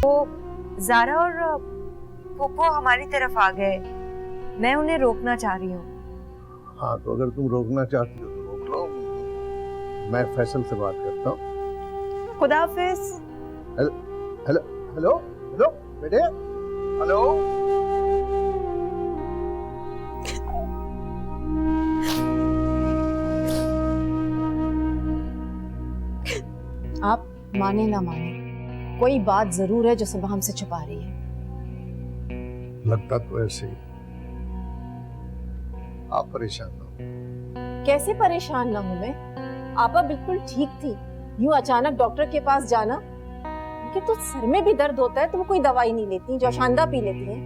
वो ज़ारा और पोपो हमारी तरफ आ गए। मैं उन्हें रोकना चाह रही हूँ। हाँ, तो अगर तुम रोकना चाहती हो तो रोक लो। मैं फैसल से बात करता हूँ। खुदा हाफिज। हेलो हेलो हेलो हेलो बेटे, हेलो। आप माने ना माने, कोई बात जरूर है जो सबा हमसे छुपा रही है। लगता तो ऐसे ही। आप परेशान ना हो। कैसे परेशान ना हूं मैं? आपा बिल्कुल ठीक थी, यूं अचानक डॉक्टर के पास जाना। कि तो सर में भी दर्द होता है तो वो कोई दवाई नहीं लेती, जोशांदा पी लेती है।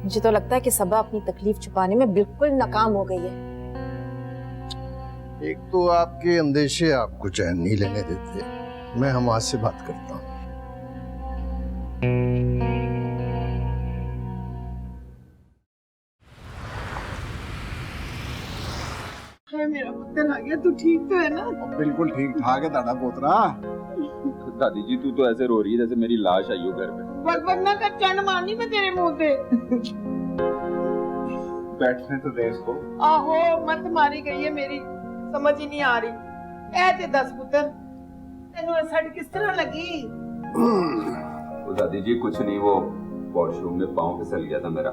मुझे तो लगता है कि सबा अपनी तकलीफ छुपाने में बिल्कुल नाकाम हो गई है। एक तो आपके अंदेशे आपको चैन नहीं लेने देते। मैं हमाद से बात करता हूँ। मेरा पुत्र आ गया, तू ठीक तो है ना? बिल्कुल ठीक ठाक है दादा पोतरा। दादी जी तू तो ऐसे रो रही है जैसे मेरी लाश आई हो घर पे। वरना कर चंड मारनी मैं तेरे मुंह पे। बैठने तो दे इसको। आहो मत मारी गई है मेरी, समझ ही नहीं आ रही। ऐ ते दस पुत्र, तेनू सड़ किस तरह लगी? वो दादी जी कुछ नहीं, वो वॉशरूम में पाँव फिसल गया था मेरा।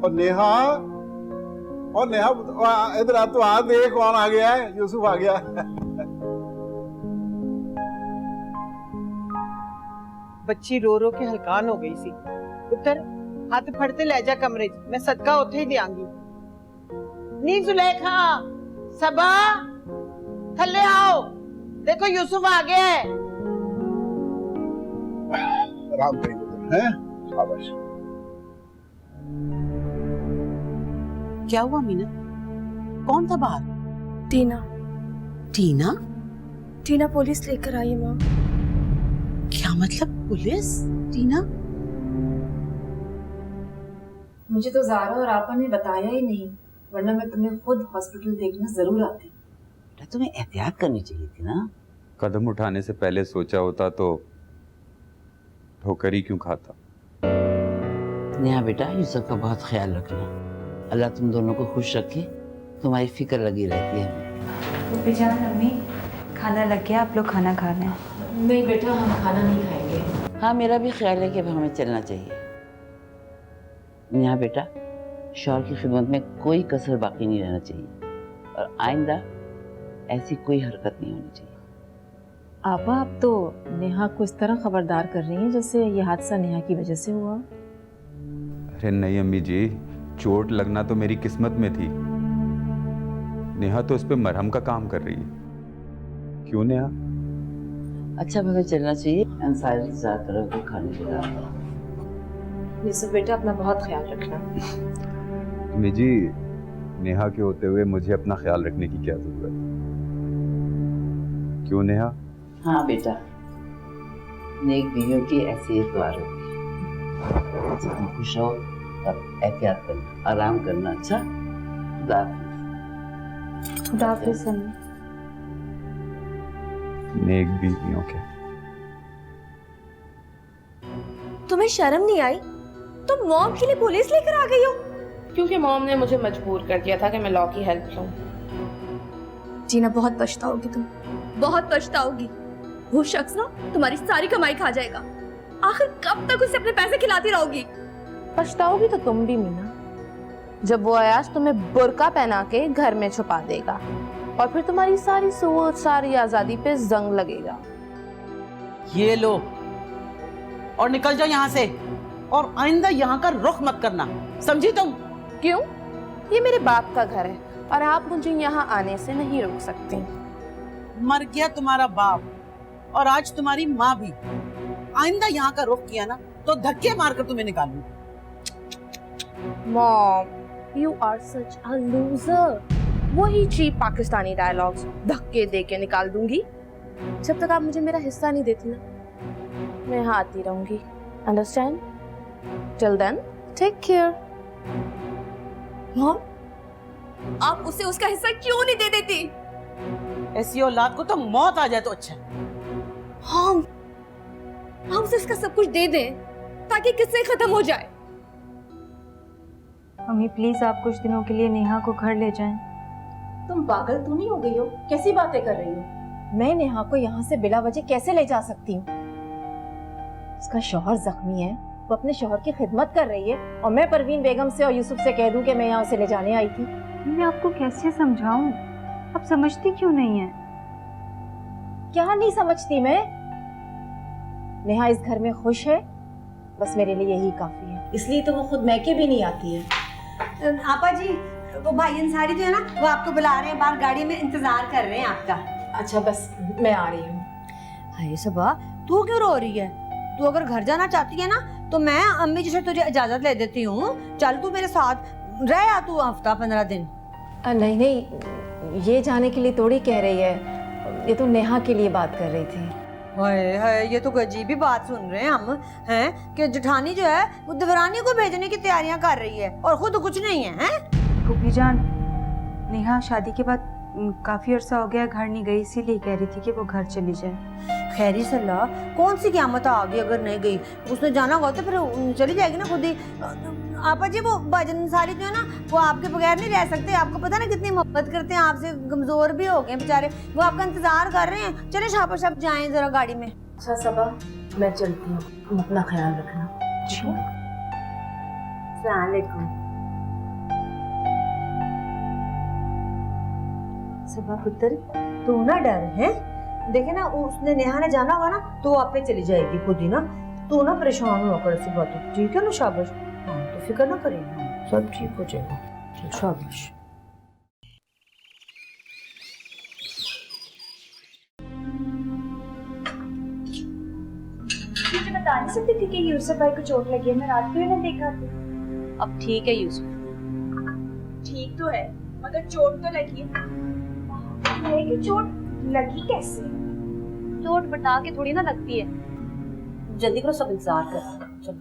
और नेहा इधर आ, तो आ दे कौन आ गया है। यूसुफ आ गया। बच्ची रो रो के हलकान हो गई सी। पुत्र हाथ फड़ते ले जा कमरे च, मैं सदका उथे ही देंगी। नी जुलेखा, सबा थल्ले आओ, देखो यूसुफ आ गया है। आराम करिए हैं? शाबाश। क्या हुआ मीना? कौन था बाहर? टीना। टीना? टीना पुलिस लेकर आई माँ। क्या मतलब पुलिस? टीना? मुझे तो ज़ारा और आपा ने बताया ही नहीं, वरना मैं तुम्हें खुद हॉस्पिटल देखने जरूर आती। तुम्हें एहतियात करनी चाहिए थी ना। कदम उठाने से पहले सोचा होता तो ठोकर ही क्यों खाता। नेहा बेटा, यूसुफ का बहुत ख्याल रखना। अल्लाह तुम दोनों को खुश रखे, तुम्हारी फिक्र लगी रहती है। पुप्पी जान, अम्मी खाना लग गया, आप लोग खाना खा लें। नहीं बेटा, हम खाना नहीं खाएंगे। हाँ, मेरा भी ख्याल है कि अब हमें चलना चाहिए। नेहा बेटा, शौहर की खिदमत में कोई कसर बाकी नहीं रहना चाहिए और आइंदा ऐसी कोई हरकत नहीं होनी चाहिए। आपा, आप तो नेहा को इस तरह खबरदार कर रही हैं जैसे ये हादसा नेहा की वजह से हुआ। अरे नहीं अम्मी जी, चोट लगना तो मेरी किस्मत में थी। नेहा तो उस पे मरहम का काम कर रही है। क्यों नेहा? अच्छा, हमें चलना चाहिए। अंसारी ज़्यादा को खाने के लिए। यूसुफ बेटा, अपना बहुत ख्याल रखना। अम्मी जी, नेहा के होते हुए मुझे अपना ख्याल रखने की क्या जरूरत? क्यों नेहा? हाँ बेटा, नेक बीवियों की ऐसी ही दुआ होगी। तुम खुश हो और एहतियात करना, आराम करना। अच्छा, खुदा हाफिज़। खुदा हाफिज़ अम्मी। नेक बीवियों के। तुम्हें शर्म नहीं आई? तुम मॉम के लिए पुलिस लेकर आ गई हो? क्योंकि मॉम ने मुझे मजबूर कर दिया था कि मैं लॉ की हेल्प लूं। जीना, बहुत पछताओगी तुम, बहुत पछताओगी। वो शख्स ना तुम्हारी सारी कमाई खा जाएगा। आखिर कब तक उसे अपने पैसे खिलाती रहोगी? पछताओगी तो तुम भी मीना, जब वो अयाज तुम्हें बुर्का पहना के घर में छुपा देगा और फिर तुम्हारी सारी सोच, सारी आजादी पे जंग लगेगा। ये लो और निकल जाओ यहाँ से, और आइंदा यहाँ का रुख मत करना, समझी तुम? क्यों? ये मेरे बाप का घर है और आप मुझे यहाँ आने से नहीं रोक सकती। मर गया तुम्हारा बाप और आज तुम्हारी माँ भी। आइंदा यहाँ का रुख किया ना तो धक्के मारकर तुम्हें निकालूंगी। Mom, you are such a loser. वही चीप पाकिस्तानी डायलॉग्स, धक्के दे के निकाल दूंगी। जब तक आप मुझे मेरा हिस्सा नहीं देती ना, मैं यहाँ आती रहूंगी। Understand? Till then take care. Mom, आप उसे उसका हिस्सा क्यों नहीं दे देती? ऐसी औलाद को तो मौत आ जाए तो अच्छा है। हाँ, हम उसे इसका सब कुछ दे दें ताकि किससे खत्म हो जाए। मम्मी प्लीज आप कुछ दिनों के लिए नेहा को घर ले जाएं। तुम पागल तो नहीं हो गई हो? कैसी बातें कर रही हो? मैं नेहा को यहाँ से बिला वजह कैसे ले जा सकती हूँ? उसका शौहर जख्मी है, वो अपने शौहर की खिदमत कर रही है और मैं परवीन बेगम से और यूसुफ से कह दूं कि मैं यहाँ उसे ले जाने आई थी। मैं आपको कैसे समझाऊं? आप समझती क्यों नहीं है? क्या नहीं समझती मैं? नेहा इस घर में खुश है, बस मेरे लिए यही काफी है। इसलिए तो वो खुद मैके भी नहीं आती है। आपा जी, वो भाई अंसारी जो है ना, वो आपको बुला रहे हैं बाहर, गाड़ी में इंतजार कर रहे हैं आपका। अच्छा बस मैं आ रही हूँ। हाय सबा, तू क्यों रो रही है? तू अगर घर जाना चाहती है ना तो मैं अम्मी जी से तुझे इजाजत ले देती हूँ। चल तू मेरे साथ रह आ, तू हफ्ता 15 दिन। नहीं नहीं, ये जाने के लिए थोड़ी कह रही है, ये तो नेहा के लिए बात कर रही थी। हाय हाय, ये तो अजीब ही बात सुन रहे हैं हम, हैं कि जेठानी जो है वो देवरानी को भेजने की तैयारियां कर रही है और खुद कुछ नहीं है। हैं फूफी जान, नेहा शादी के बाद काफी अरसा हो गया घर नहीं गई, इसीलिए कह रही थी कि वो घर चली जाए। खैरी सल्ला, कौन सी क़यामत आ गई अगर नहीं गई? उसने जाना होगा तो फिर चली जाएगी ना खुद ही। आपा जी, वो भाईजान अंसारी जो है ना, वो आपके बगैर नहीं रह सकते। आपको पता ना कितनी मोहब्बत करते हैं आपसे, कमजोर भी हो गए बेचारे, वो आपका इंतजार कर रहे हैं। चले शापा शाप जाएं जरा गाड़ी में। अच्छा सबा, मैं चलती हूँ, तुम अपना ख्याल रखना। अस्सलाम वालेकुम। सबा पुत्र, तू ना डर है, देखे ना उसने नेहा ने जाना होगा ना तो वो आप पे चली जाएगी खुद ही ना। तू ना परेशान हुआ कर इसी बात, ठीक है ना? शाबाश। हाँ, तो फिक्र ना करें, सब ठीक हो जाएगा। शाबाश। मुझे बता नहीं सकती थी कि यूसुफ भाई को चोट लगी है, मैं रात को ही ना देखा था। अब ठीक है यूसुफ। ठीक तो है, मगर चोट तो लगी है। कि चोट लगी कैसे? चोट बता के थोड़ी ना लगती है। जल्दी करो, सब इंतजार कर। चलो।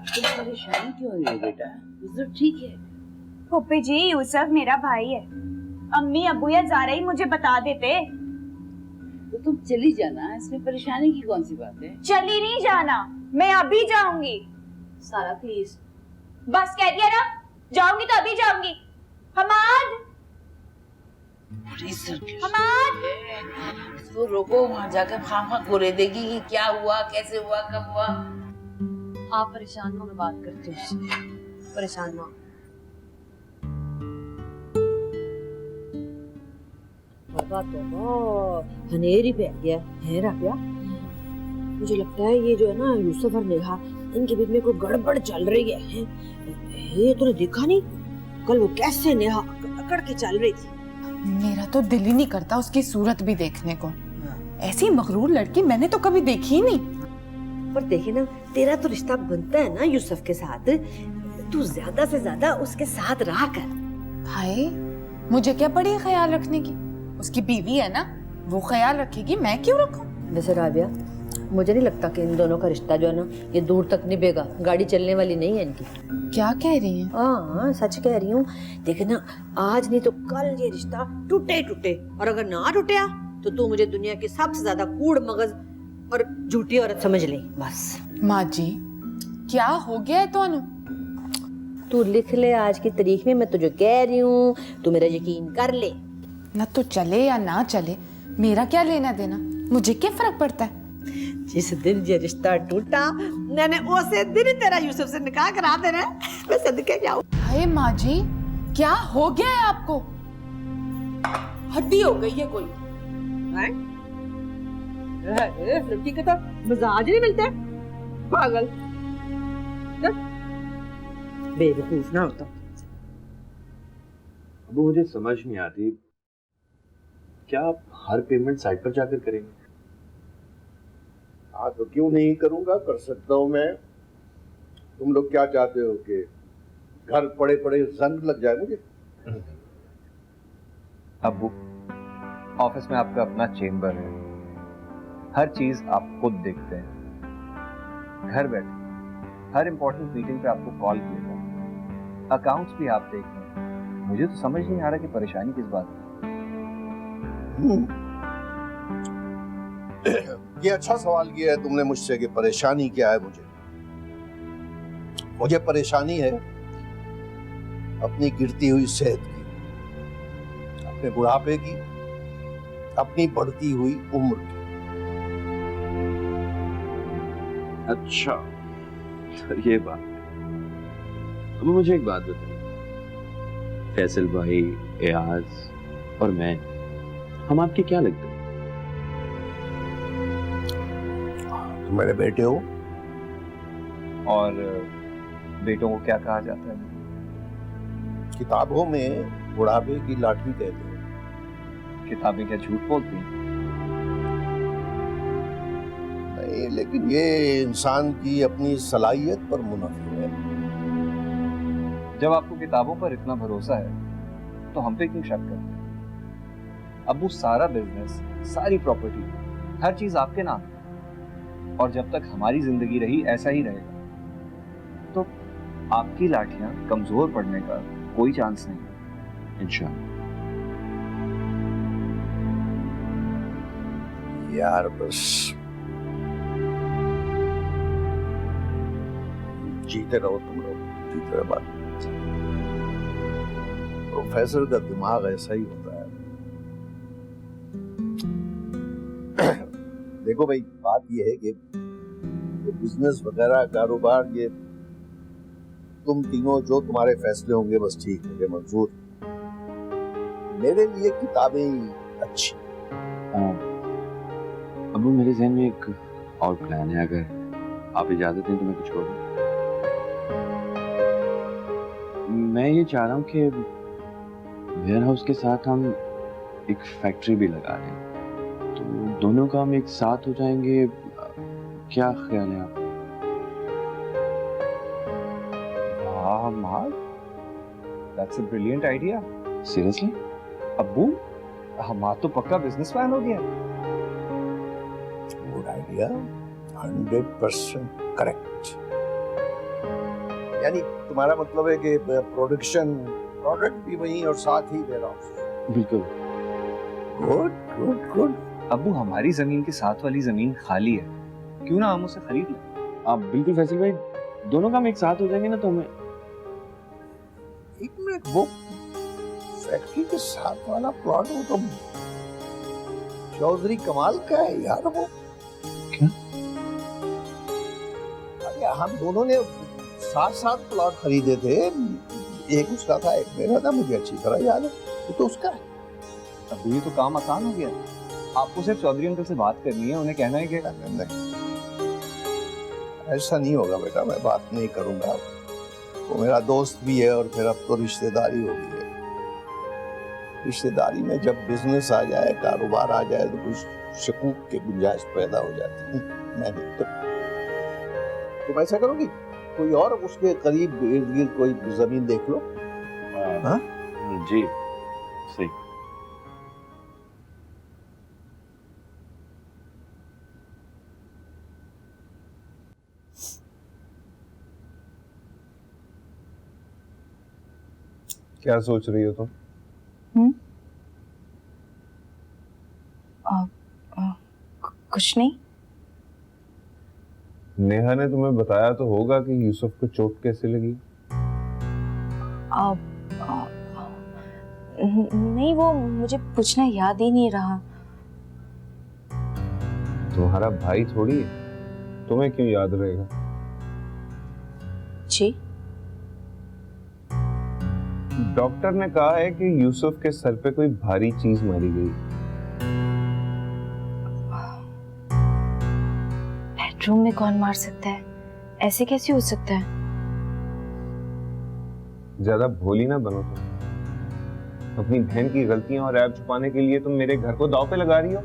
तुम परेशान क्यों हो रही है बेटा? यूसुफ ठीक है। फूफी जी, यूसुफ मेरा भाई है। अम्मी अबू या ज़ारा ही मुझे बता देते। तो तुम चली जाना, इसमें परेशानी की कौन सी बात है? चली नहीं जाना, मैं अभी जाऊंगी। सारा प्लीज। बस कह दिया ना, जाऊंगी तो अभी जाऊंगी। हमाद, हमाद, इसको रोको, वहाँ जाकर खामा कोरे देगी कि क्या हुआ, कैसे हुआ, कब हुआ। आप परेशान हो, मैं बात करती हूँ उससे। परेशान ना हो। बाबा तो हनेरी पे गया है राबिया। मुझे लगता है ये जो है ना यूसुफ और नेहा, इनके बीच में कोई गड़बड़ चल रही है। ये तूने देखा नहीं कल वो कैसे नेहा अकड़ के चल रही थी? मेरा तो दिल ही नहीं करता उसकी सूरत भी देखने को। ऐसी मगरूर लड़की मैंने तो कभी देखी ही नहीं। पर देखिए ना, तेरा तो रिश्ता बनता है ना यूसुफ के साथ, तू ज्यादा से ज्यादा उसके साथ रहा कर। हाय, मुझे क्या पड़ी है ख्याल रखने की? उसकी बीवी है ना, वो ख्याल रखेगी, मैं क्यों रखूं? वैसे राबिया, मुझे नहीं लगता कि इन दोनों का रिश्ता जो है ना ये दूर तक निभेगा। गाड़ी चलने वाली नहीं है इनकी। क्या कह रही हैं? हाँ, सच कह रही हूँ। देखे ना, आज नहीं तो कल ये रिश्ता टूटे टूटे, और अगर ना टूटा तो तू मुझे दुनिया की सबसे ज्यादा कूड़ मगज और झूठी औरत समझ ले बस। माँ जी, क्या हो गया है तोनू? तू लिख ले आज की तारीख में, मैं तुझे कह रही हूँ, तू मेरा यकीन कर ले। ना तो चले या ना चले, मेरा क्या लेना देना? मुझे क्या फर्क पड़ता है? जिस दिन ये रिश्ता टूटा, मैंने उसे दिन ही तेरा यूसुफ से निकाह करा देना है। मैं सदके जाऊं। हाय माँ जी, क्या हो गया है आपको? हड्डी हो गई है कोई? लड़की का तो मजाज नहीं मिलता, पागल बेवकूफ ना होता। अब मुझे समझ नहीं आती, क्या आप हर पेमेंट साइट पर जाकर करेंगे? हाँ, तो क्यों नहीं करूंगा, कर सकता हूँ मैं। तुम लोग क्या चाहते हो कि घर पड़े पड़े जंग लग जाए मुझे? अब ऑफिस में आपका अपना चेम्बर है, हर चीज आप खुद देखते हैं। घर बैठे हर इंपॉर्टेंट मीटिंग पे आपको कॉल किया जाए, अकाउंट्स भी आप देख रहे हैं। मुझे तो समझ नहीं आ रहा कि परेशानी किस बात की। ये अच्छा सवाल किया है तुमने मुझसे कि परेशानी क्या है मुझे परेशानी है अपनी गिरती हुई सेहत की, अपने बुढ़ापे की, अपनी बढ़ती हुई उम्र की। अच्छा, तो ये बात है। अब मुझे एक बात बताइए, फैसल भाई, एयाज और मैं, हम आपके क्या लगते हैं? तुम मेरे बेटे हो। और बेटों को क्या कहा जाता है? किताबों में बुढ़ापे की लाठी कहते हैं। किताबें क्या झूठ बोलती हैं? नहीं, लेकिन ये इंसान की अपनी सलाहियत पर मुनहसर है। जब आपको किताबों पर इतना भरोसा है तो हम पे क्यों शक करते हैं? अब वो सारा बिजनेस, सारी प्रॉपर्टी, हर चीज आपके नाम है, और जब तक हमारी जिंदगी रही ऐसा ही रहेगा। तो आपकी लाठियां कमजोर पड़ने का कोई चांस नहीं। इंशाल्लाह। यार बस जीते रहो तुम लोग, जीते रहो। बात प्रोफेसर का दिमाग ऐसा ही होता है। देखो भाई, बात ये है कि बिजनेस वगैरह, कारोबार, ये तुम तीनों जो तुम्हारे फैसले होंगे बस ठीक, मुझे मंजूर। मेरे लिए किताबें ही अच्छी। अबू, मेरे जहन में एक और प्लान है, अगर आप इजाजत दें तो मैं कुछ करूं। मैं ये चाह रहा हूँ कि वेयर हाउस के साथ हम एक फैक्ट्री भी लगा लें, तो दोनों काम एक साथ हो जाएंगे। क्या ख्याल है आपका? वाह माल, that's a brilliant idea. Seriously अब्बू, हमारा तो पक्का बिजनेसमैन हो गया। Good idea, 100% correct. यानी तुम्हारा मतलब है कि प्रोडक्ट भी वहीं और साथ ही वेयर हाउस। बिल्कुल। Good good good. अब्बू, हमारी जमीन के साथ वाली जमीन खाली है, क्यों ना हम उसे खरीद लें? आप बिल्कुल फैसल भाई, दोनों काम एक साथ हो जाएंगे ना, तो हमें। एक मिनट, वो फैक्ट्री के साथ वाला प्लॉट हो तो चौधरी कमाल का है यार। वो क्या? अरे हम दोनों ने साथ प्लॉट खरीदे थे, एक उसका था एक मेरा था, मुझे अच्छी तरह याद है। ये तो उसका है। अब्बू, ये तो काम आसान हो गया। आपको सिर्फ चौधरी अंकल से बात करनी है, उन्हें कहना है कि नहीं, ऐसा नहीं होगा बेटा, मैं बात नहीं करूंगा। वो मेरा दोस्त भी है और फिर अब तो रिश्तेदारी हो गई है। रिश्तेदारी में जब बिजनेस आ जाए, कारोबार आ जाए, तो कुछ शकूक की गुंजाइश पैदा हो जाती है। मैं नहीं तो तुम ऐसा करोगी, कोई और उसके करीब इर्द गिर्द कोई जमीन देख लो। हाँ जी, सही। क्या सोच रही हो तुम? कुछ नहीं। नेहा ने तुम्हें बताया तो होगा कि यूसुफ को चोट कैसे लगी? नहीं, वो मुझे पूछना याद ही नहीं रहा। तुम्हारा भाई थोड़ी है, तुम्हें क्यों याद रहेगा? जी? डॉक्टर ने कहा है कि यूसुफ के सर पे कोई भारी चीज मारी गई। बेडरूम में कौन मार सकता है? ऐसे कैसे हो सकता है? ज्यादा भोली ना बनो तुम। अपनी बहन की गलतियां और ऐब छुपाने के लिए तुम मेरे घर को दांव पे लगा रही हो।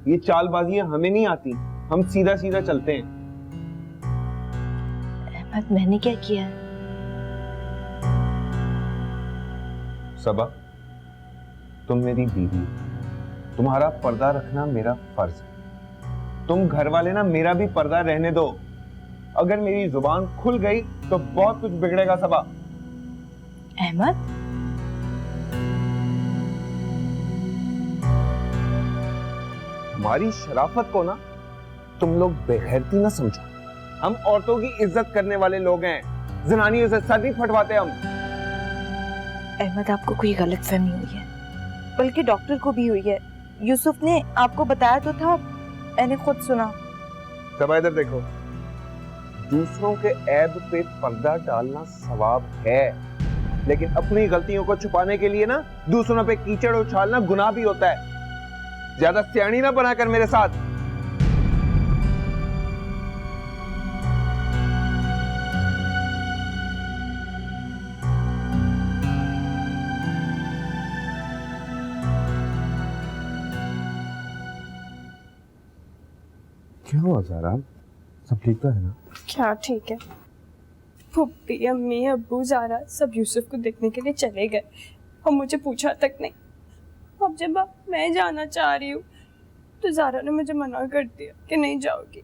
ये चालबाजियां हमें नहीं आती, हम सीधा सीधा चलते हैं। अहमद, मैंने क्या किया है? सबा, तुम मेरी बीवी हो, तुम्हारा पर्दा रखना मेरा फर्ज है। तुम घर वाले ना मेरा भी पर्दा रहने दो। अगर मेरी जुबान खुल गई तो बहुत कुछ बिगड़ेगा सबा। अहमद, हमारी शराफत को ना तुम लोग बेगैरती ना समझो। हम औरतों की इज्जत करने वाले लोग हैं, जनानियों से सर नहीं फटवाते हम। अहमद, आपको कोई गलतफहमी हुई है, बल्कि डॉक्टर को भी हुई है। यूसुफ ने आपको बताया तो था, मैंने खुद सुना। सबा इधर देखो, दूसरों के ऐब पे पर्दा डालना सवाब है, लेकिन अपनी गलतियों को छुपाने के लिए ना दूसरों पे कीचड़ उछालना गुनाह भी होता है। ज्यादा सियाणी ना बना कर मेरे साथ। क्या हुआ ज़ारा? सब ठीक तो है ना? क्या ठीक है? पुप्पी, अम्मी, अब्बू, ज़ारा सब यूसुफ को देखने के लिए चले गए और मुझे पूछा तक नहीं। अब जब मैं जाना चाह रही हूँ तो ज़ारा ने मुझे मना कर दिया कि नहीं जाओगी।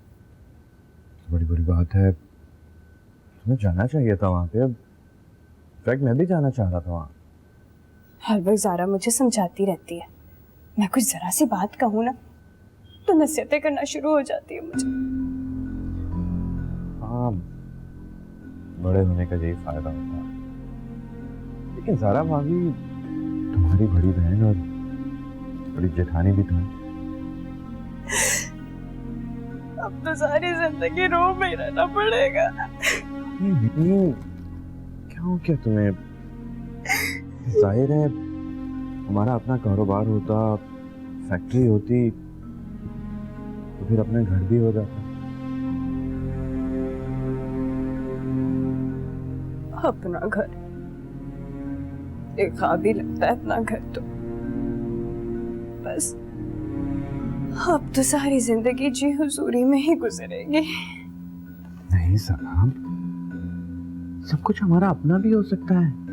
बड़ी बुरी बात है, तुम्हें जाना चाहिए था वहाँ पे। अब इनफैक्ट मैं भी जाना चाह रहा था वहाँ। हर वक्त ज़ारा मुझे समझाती रहती है, मैं कुछ ज़रा सी बात कहूँ ना तो नसीहतें करना शुरू हो जाती है मुझे। हाँ, बड़े होने का यही फायदा होता है। लेकिन ज़ारा भाभी तुम्हारी बड़ी बहन और बड़ी जेठानी भी तो है। अब तो सारी जिंदगी रो में ही रहना पड़ेगा। क्या हो क्या तुम्हें? जाहिर है हमारा अपना कारोबार होता, फैक्ट्री होती, तो फिर अपना घर भी हो जाता। अपना घर एक ख्वाब ही लगता है अपना घर तो। बस अब तो सारी जिंदगी जी हुजूरी में ही गुजरेगी। नहीं सलाम, सब कुछ हमारा अपना भी हो सकता है।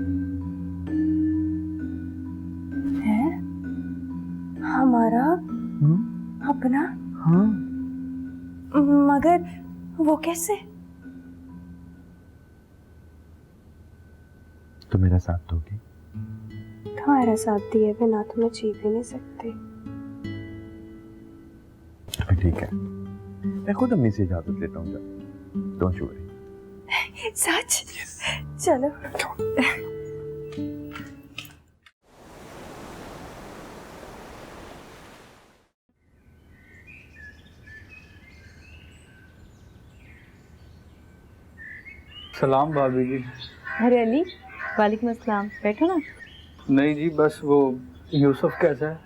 हमारा अपना? हाँ। मगर वो कैसे? तो मेरा साथ दोगी? तुम्हारा साथ दिए बिना तो मैं जी भी नहीं सकती। ठीक है, मैं खुद अम्मी से इजाजत लेता हूँ। Don't you worry. सच? चलो। सलाम भाभी जी। अरे अली, वालेकुम अस्सलाम। बैठो ना। नहीं जी, बस वो यूसुफ कैसा है?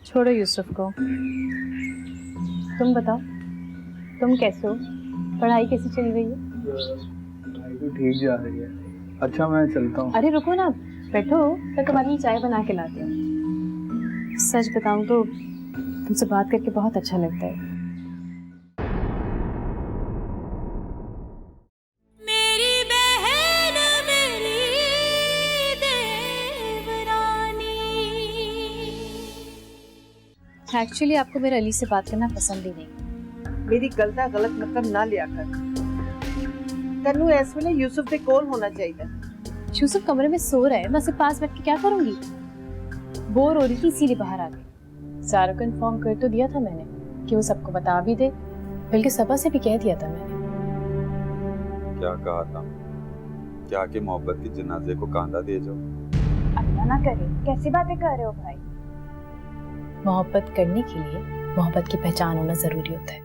छोड़ो यूसुफ को, तुम बताओ, तुम कैसे हो? पढ़ाई कैसी चल रही है? पढ़ाई तो ठीक जा रही है। अच्छा मैं चलता हूँ। अरे रुको ना, बैठो, मैं तुम्हारे लिए चाय बना के लाती हूँ। सच बताऊँ तो तुमसे बात करके बहुत अच्छा लगता है। एक्चुअली आपको मेरे अली से बात करना पसंद ही नहीं। मेरी गल दा गलत मतलब ना लिया कर। तन्नू इस वेले यूसुफ दे कोल होना चाहिए। यूसुफ कमरे में सो रहा है, मैं उसके पास बैठ के क्या करूंगी? बोर हो रही थी इसीलिए बाहर आ गई। सारा को इन्फॉर्म कर तो दिया था मैंने कि वो सबको बता भी दे, बल्कि सबा से भी कह दिया था मैंने। क्या कहा था? क्या कि मोहब्बत के जनाजे को कांधा दे जाओ। अल्लाह ना करे, कैसी बातें कर रहे हो भाई? मोहब्बत करने के लिए मोहब्बत की पहचान होना जरूरी होता है।